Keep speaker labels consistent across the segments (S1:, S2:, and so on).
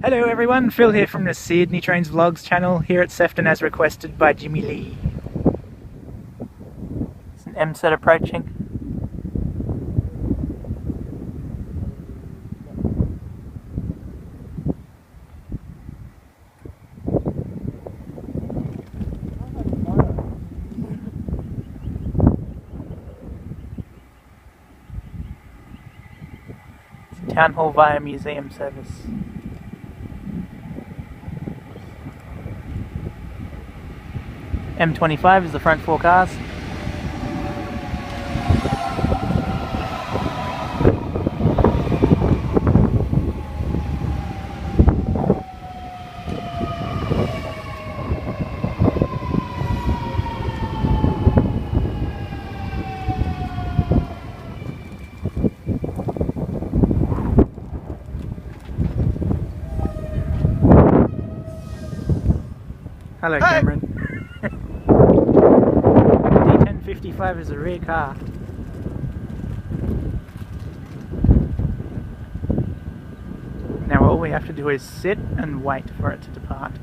S1: Hello everyone, Phil here from the Sydney Trains Vlogs channel here at Sefton as requested by Jimmy Lee. It's an M set approaching. It's Town Hall via museum service. M25 is the front four cars. Hello Cameron. D1055 is a rear car. Now all we have to do is sit and wait for it to depart.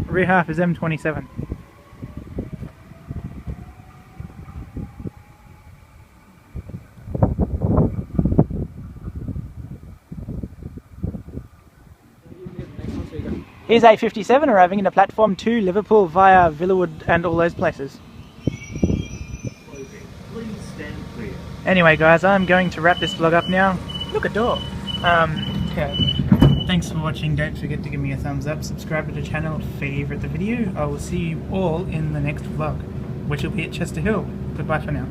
S1: Rear half is M27. Here's A57 arriving into platform 2 Liverpool via Villawood and all those places.
S2: Please stand clear.
S1: Anyway guys, I'm going to wrap this vlog up now. Look, a door. Yeah. Thanks for watching. Don't forget to give me a thumbs up, subscribe to the channel, favourite the video. I will see you all in the next vlog, which will be at Chester Hill. Goodbye for now.